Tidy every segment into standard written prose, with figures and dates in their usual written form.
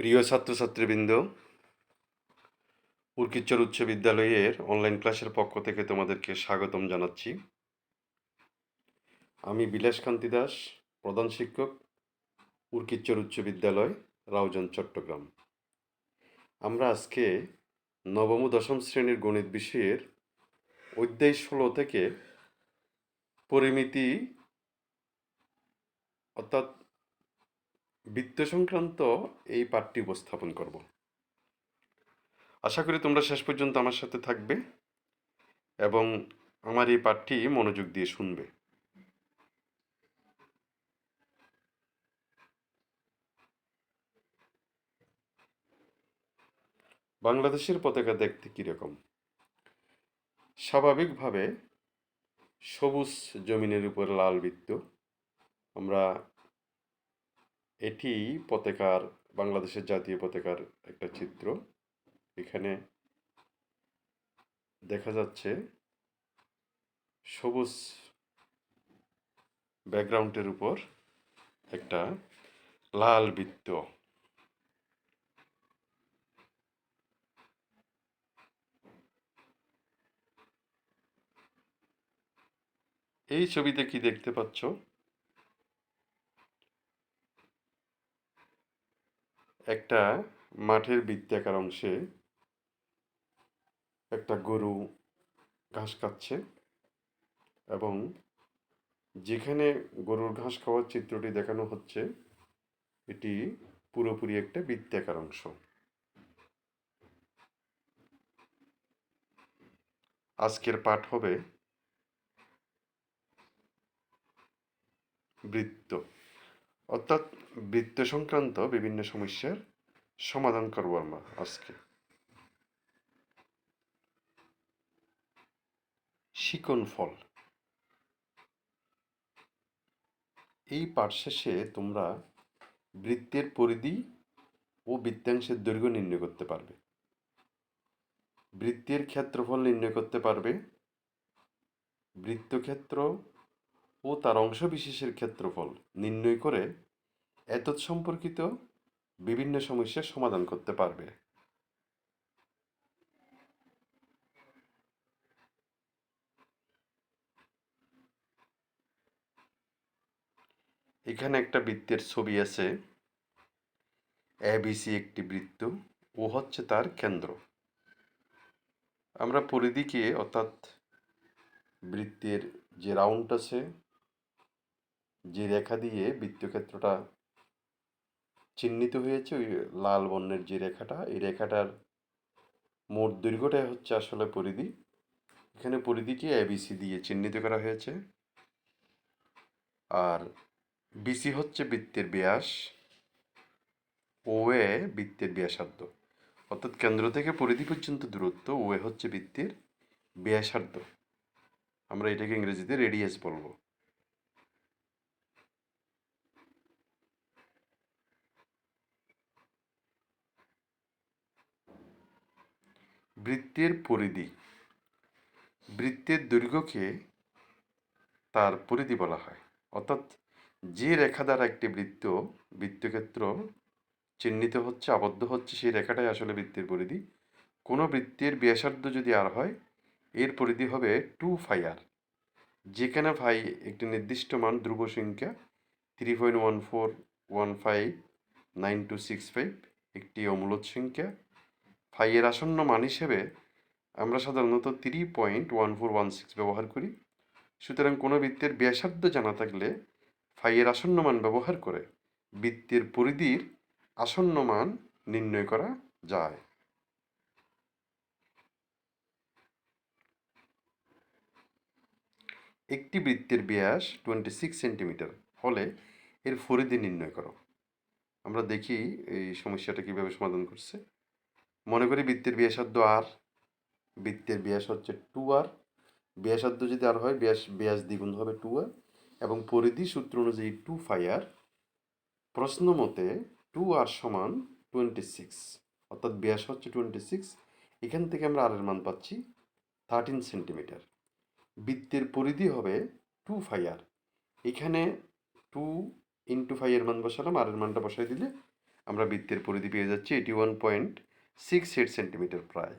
প্রিয় ছাত্রছাত্রীবৃন্দ, উর্কিচ্চর উচ্চ বিদ্যালয়ের অনলাইন ক্লাসের পক্ষ থেকে তোমাদেরকে স্বাগতম জানাচ্ছি। আমি বিলাসকান্তি দাস, প্রধান শিক্ষক, উর্কিচ্চর উচ্চ বিদ্যালয়, রাউজান, চট্টগ্রাম। আমরা আজকে নবম ও দশম শ্রেণীর গণিত বিষয়ের অধ্যায় 16 থেকে পরিমিতি অর্থাৎ বৃত্ত সংক্রান্ত এই পাঠটি উপস্থাপন করব। আশা করি তোমরা শেষ পর্যন্ত আমার সাথে থাকবে এবং আমার এই পাঠটি মনোযোগ দিয়ে শুনবে। বাংলাদেশের পতাকা দেখতে কীরকম? স্বাভাবিকভাবে সবুজ জমিনের উপর লাল বৃত্ত। আমরা এটি পতাকার, বাংলাদেশের জাতীয় পতাকার একটা চিত্র। এখানে দেখা যাচ্ছে সবুজ ব্যাকগ্রাউন্ডের উপর একটা লাল বৃত্ত। এই ছবিতে কি দেখতে পাচ্ছ? একটা মাঠের বৃত্তাকার অংশে একটা গরু ঘাস খাচ্ছে এবং যেখানে গরুর ঘাস খাওয়ার চিত্রটি দেখানো হচ্ছে এটি পুরোপুরি একটা বৃত্তাকার অংশ। আজকের পাঠ হবে বৃত্ত, অর্থাৎ বৃত্ত সংক্রান্ত বিভিন্ন সমস্যার সমাধান করব আমরা আজকে। শিকনফল। এই পাঠ শেষে তোমরা বৃত্তের পরিধি ও বৃত্তাংশের দৈর্ঘ্য নির্ণয় করতে পারবে, বৃত্তের ক্ষেত্রফল নির্ণয় করতে পারবে, বৃত্তক্ষেত্র ও তার অংশ বিশেষের ক্ষেত্রফল নির্ণয় করে এতৎ সম্পর্কিত বিভিন্ন সমস্যার সমাধান করতে পারবে। এখানে একটা বৃত্তের ছবি আছে। এবিসি একটি বৃত্ত, ও হচ্ছে তার কেন্দ্র। আমরা পরিধিকে, অর্থাৎ বৃত্তের যে রাউন্ড আছে, যে রেখা দিয়ে বৃত্তক্ষেত্রটা চিহ্নিত হয়েছে, ওই লাল বর্ণের যে রেখাটা, এই রেখাটার মোট দৈর্ঘ্যটাই হচ্ছে আসলে পরিধি। এখানে পরিধিকে এবিসি দিয়ে চিহ্নিত করা হয়েছে। আর বিসি হচ্ছে বৃত্তের ব্যাস, ও এ বৃত্তের ব্যাসার্ধ, অর্থাৎ কেন্দ্র থেকে পরিধি পর্যন্ত দূরত্ব। ও এ হচ্ছে বৃত্তের ব্যাসার্ধ। আমরা এটাকে ইংরেজিতে রেডিয়াস বলবো। বৃত্তের পরিধি, বৃত্তের দৈর্ঘ্যকে তার পরিধি বলা হয়। অর্থাৎ যে রেখা দ্বারা একটি বৃত্তক্ষেত্র চিহ্নিত হচ্ছে, আবদ্ধ হচ্ছে, সেই রেখাটাই আসলে বৃত্তের পরিধি। কোনো বৃত্তের ব্যাসার্ধ যদি আর হয়, এর পরিধি হবে 2πr, যেখানে ফাই একটি নির্দিষ্ট মান, ধ্রুব সংখ্যা 3.14159265 একটি অমূলদ সংখ্যা। ফাই এর আসন্ন মান হিসেবে আমরা সাধারণত 3.1416 ব্যবহার করি। সুতরাং কোনো বৃত্তের ব্যাসার্ধ জানা থাকলে ফাই এর আসন্ন মান ব্যবহার করে বৃত্তের পরিধির আসন্ন মান নির্ণয় করা যায়। একটি বৃত্তের ব্যাস 26 সেন্টিমিটার হলে এর পরিধি নির্ণয় করো। আমরা দেখি এই সমস্যাটা কিভাবে সমাধান করছে। মনে করি বৃত্তের ব্যাসার্ধ আর, বৃত্তের ব্যাস হচ্ছে 2r। ব্যাসার্ধ যদি আর হয়, ব্যাস দ্বিগুণ হবে 2r, এবং পরিধি সূত্র অনুযায়ী 2πr। প্রশ্ন মতে 2r সমান 26, অর্থাৎ ব্যাস হচ্ছে 26। এখান থেকে আমরা আর এর মান পাচ্ছি 13 সেন্টিমিটার। বৃত্তের পরিধি হবে 2πr। এখানে 2 × ফাই এর মান বসালাম, আর এর মানটা বসাই দিলে আমরা বৃত্তের পরিধি পেয়ে যাচ্ছি 81.68 সেন্টিমিটার প্রায়।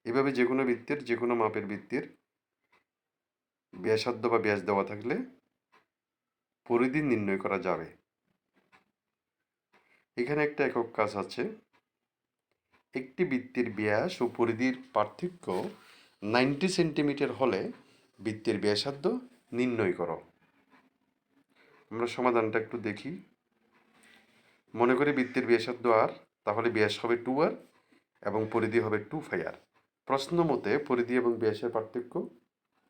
এভাবে যে কোনো বৃত্তের যে কোনো মাপের বৃত্তের ব্যাসার্ধ বা ব্যাস দেওয়া থাকলে পরিধি নির্ণয় করা যাবে। এখানে একটা একক কাজ আছে। একটি বৃত্তের ব্যাস ও পরিধির পার্থক্য 90 সেন্টিমিটার হলে বৃত্তের ব্যাসার্ধ নির্ণয় করো। আমরা সমাধানটা একটু দেখি। মনে করি বৃত্তের ব্যাসার্ধ আর, তাহলে ব্যাস হবে 2r এবং পরিধি হবে 2πr। প্রশ্ন মতে পরিধি এবং ব্যাসের পার্থক্য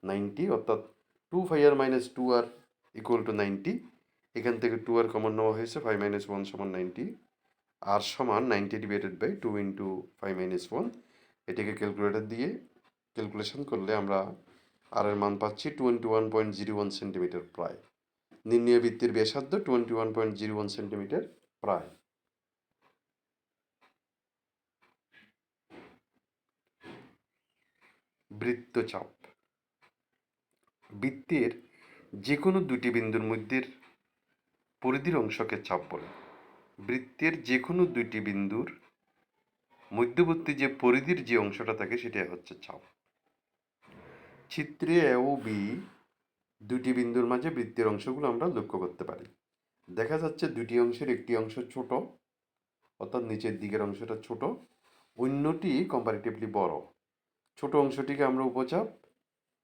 90, অর্থাৎ 2πr minus 2r equal to 90। এখান থেকে 2r কমন নেওয়া হয়েছে, 5 মাইনাস 1 সমান 90। আর সমান 90 ডিভাইডেড বাই 2 ইন্টু 5 মাইনাস 1। এটাকে ক্যালকুলেটর দিয়ে ক্যালকুলেশন করলে আমরা আর এর মান পাচ্ছি 21.01 সেন্টিমিটার প্রায়। নির্ণয় বৃত্তের ব্যাসার্ধ 21.01 সেন্টিমিটার প্রায়। বৃত্তচাপ। বৃত্তের যে কোনো দুটি বিন্দুর মধ্যের পরিধির অংশকে চাপ বলে। বৃত্তের যে কোনো দুইটি বিন্দুর মধ্যবর্তী যে পরিধির যে অংশটা থাকে সেটা হচ্ছে চাপ। চিত্রে এ ও বি দুটি বিন্দুর মাঝে বৃত্তের অংশগুলো আমরা লক্ষ্য করতে পারি। দেখা যাচ্ছে দুটি অংশের একটি অংশ ছোট, অর্থাৎ নিচের দিকের অংশটা ছোট, অন্যটি কম্পারেটিভলি বড়। ছোট অংশটিকে আমরা উপচাপ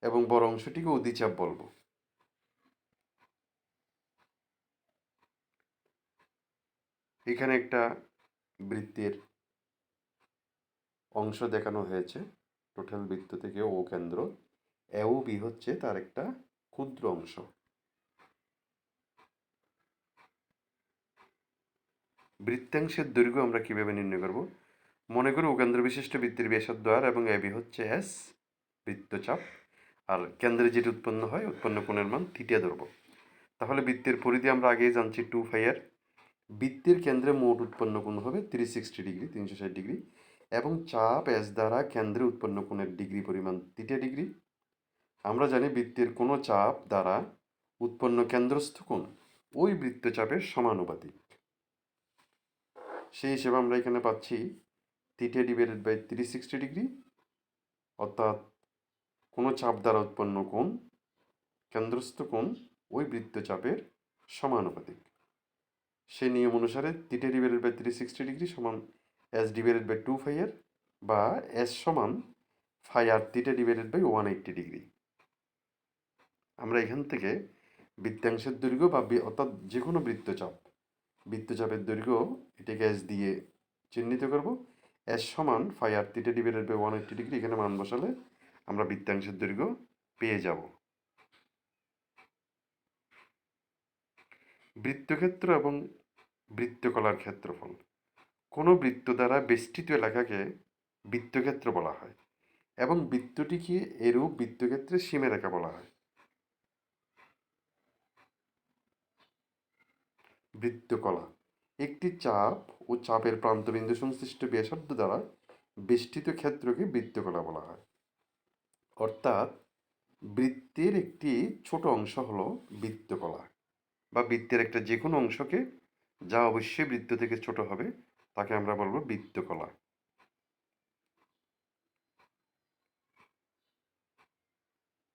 এবং বড় অংশটিকে অধিচাপ বলবো। এখানে একটা বৃত্তের অংশ দেখানো হয়েছে। টোটাল বৃত্ত থেকে ও কেন্দ্র এ ও বি হচ্ছে তার একটা ক্ষুদ্র অংশ। বৃত্তাংশের দৈর্ঘ্য আমরা কিভাবে নির্ণয় করব? মনে করি ও কেন্দ্র বিশিষ্ট বৃত্তের ব্যাসার্ধ আর এবং এ বি হচ্ছে এস বৃত্তচাপ, আর কেন্দ্রে যেটি উৎপন্ন হয় উৎপন্ন কোণের মান থিটা ধরব। তাহলে বৃত্তের পরিধি আমরা আগেই জানছি 2πr। বৃত্তের কেন্দ্রে মোট উৎপন্ন কোণ হবে 360 ডিগ্রি, 360 ডিগ্রি, এবং চাপ এস দ্বারা কেন্দ্রে উৎপন্ন কোণের ডিগ্রি পরিমাণ থিটা ডিগ্রি। আমরা জানি বৃত্তের কোনো চাপ দ্বারা উৎপন্ন কেন্দ্রস্থ কোণ ওই বৃত্তচাপের সমানুপাতিক। সেই হিসেবে আমরা এখানে পাচ্ছি থিটা ডিভাইডেড বাই 360 ডিগ্রি, অর্থাৎ কোনো চাপ দ্বারা উৎপন্ন কোণ কেন্দ্রস্থ কোণ ওই বৃত্তচাপের সমানুপাতিক। সেই নিয়ম অনুসারে থিটা ডিভাইডেড বাই 360 ডিগ্রি সমান এস ডিভাইডেড বাই 2πr, বা এস সমান φr theta divided by 180 degree. আমরা এখান থেকে বৃত্তাংশের দৈর্ঘ্য বা অর্থাৎ যে কোনো বৃত্তচাপের দৈর্ঘ্য এটাকে এস দিয়ে চিহ্নিত করব। এস সমান φr theta divided by 180 degree. এখানে মান বসালে আমরা বৃত্তাংশের দৈর্ঘ্য পেয়ে যাব। বৃত্তক্ষেত্র এবং বৃত্তকলার ক্ষেত্রফল। কোনো বৃত্ত দ্বারা বেষ্টিত এলাকাকে বৃত্তক্ষেত্র বলা হয় এবং বৃত্তটিকে এরূপ বৃত্তক্ষেত্রের সীমারেখা বলা হয়। বৃত্তকলা একটি চাপ ও চাপের প্রান্তবিন্দু সংশ্লিষ্ট ব্যাসার্ধ দ্বারা বেষ্টিত ক্ষেত্রকে বৃত্তকলা বলা হয়। অর্থাৎ বৃত্তের একটি ছোট অংশ হলো বৃত্তকলা, বা বৃত্তের একটা যে কোনো অংশকে, যা অবশ্যই বৃত্ত থেকে ছোট হবে, তাকে আমরা বলবো বৃত্তকলা।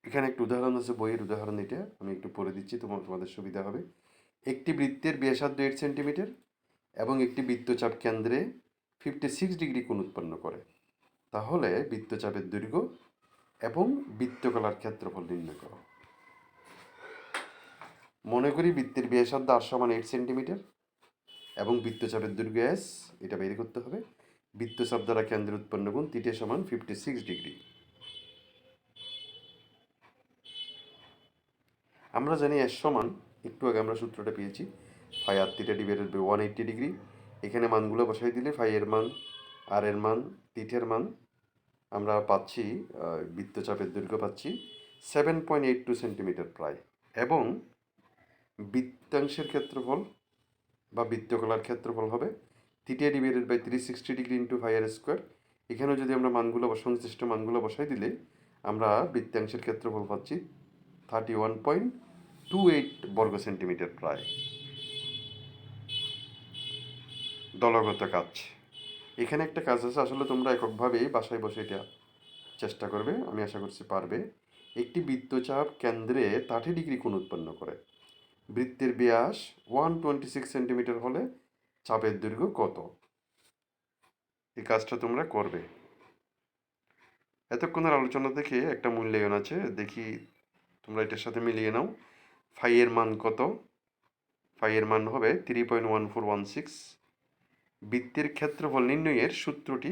এখানে একটু উদাহরণ আছে, বইয়ের উদাহরণ, এটা আমি একটু পড়ে দিচ্ছি, তোমাদের সুবিধা হবে। একটি বৃত্তের ব্যাসার্ধ 8 সেন্টিমিটার এবং একটি বৃত্তচাপ কেন্দ্রে 56 ডিগ্রি কোণ উৎপন্ন করে। তাহলে বৃত্তচাপের দৈর্ঘ্য এবং বৃত্তকলার ক্ষেত্রফল নির্ণয় করো। মনে করি বৃত্তের ব্যাসার্ধ আর সমান 8 সেন্টিমিটার এবং বৃত্তচাপের দৈর্ঘ্য এস, এটা বের করতে হবে। বৃত্তচাপ দ্বারা কেন্দ্রে উৎপন্ন কোণ থিটা সমান 56 ডিগ্রি। আমরা জানি এস সমান, একটু আগে আমরা সূত্রটা পেয়েছি, φr theta divided by 180 degree. এখানে মানগুলো বসাই দিলে ফাই এর মান, আর এর মান, থিটার মান আমরা পাচ্ছি, বৃত্তচাপের দৈর্ঘ্য পাচ্ছি 7.82 সেন্টিমিটার প্রায়, এবং বৃত্তাংশের ক্ষেত্রফল বা বৃত্তকলার ক্ষেত্রফল হবে theta divided by 360 degree into φr square. এখানেও যদি আমরা সংশ্লিষ্ট মানগুলো বসাই দিলে আমরা বৃত্তাংশের ক্ষেত্রফল পাচ্ছি 31.28 বর্গ সেন্টিমিটার প্রায়। দলগত কাজ। এখানে একটা কাজ আছে, আসলে তোমরা এককভাবেই বাসায় বসে এটা চেষ্টা করবে, আমি আশা করছি পারবে। একটি বৃত্তচাপ কেন্দ্রে 30 ডিগ্রি কোণ উৎপন্ন করে। বৃত্তের ব্যাস 126 সেন্টিমিটার হলে চাপের দৈর্ঘ্য কত? এই কাজটা তোমরা করবে। এতক্ষণের আলোচনা থেকে একটা মূল্যায়ন আছে, দেখি তোমরা এটার সাথে মিলিয়ে নাও। ফাই এর মান কত? ফাই এর মান হবে 3.1416। বৃত্তের ক্ষেত্রফল নির্ণয়ের সূত্রটি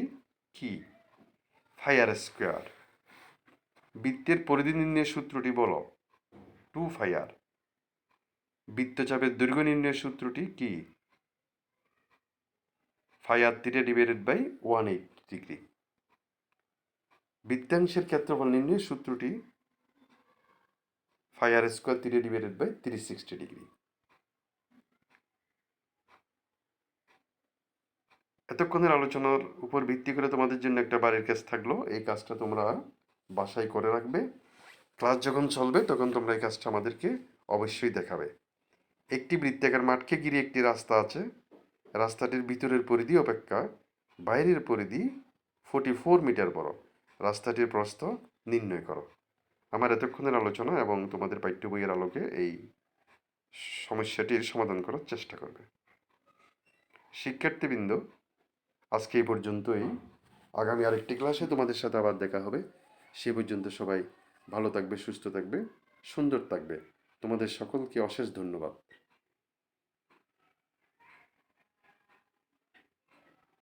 কি? Pi r square. বৃত্তের পরিধি নির্ণয়ের সূত্রটি বলো। 2 ফাই আর। বৃত্তচাপের দৈর্ঘ্য নির্ণয়ের সূত্রটি কি? Pi r theta divided by 180 degree. বৃত্তাংশের ক্ষেত্রফল নির্ণয়ের সূত্রটি pi r square theta divided by 360 degree. এতক্ষণের আলোচনার উপর ভিত্তি করে তোমাদের জন্য একটা বাড়ির কাজ থাকলো, এই কাজটা তোমরা বাসায় করে রাখবে। ক্লাস যখন চলবে তখন তোমরা এই কাজটা আমাদেরকে অবশ্যই দেখাবে। একটি বৃত্তাকার মাঠকে ঘিরে একটি রাস্তা আছে। রাস্তাটির ভিতরের পরিধি অপেক্ষা বাইরের পরিধি 44 মিটার বড়। রাস্তাটির প্রস্থ নির্ণয় করো। আমার এতক্ষণের আলোচনা এবং তোমাদের পাঠ্য বইয়ের আলোকে এই সমস্যাটির সমাধান করার চেষ্টা করবে। শিক্ষার্থীবৃন্দ, আজকে এই পর্যন্তই। আগামী আরেকটি ক্লাসে তোমাদের সাথে আবার দেখা হবে। সে পর্যন্ত সবাই ভালো থাকবে, সুস্থ থাকবে, সুন্দর থাকবে। তোমাদের সকলকে অশেষ ধন্যবাদ।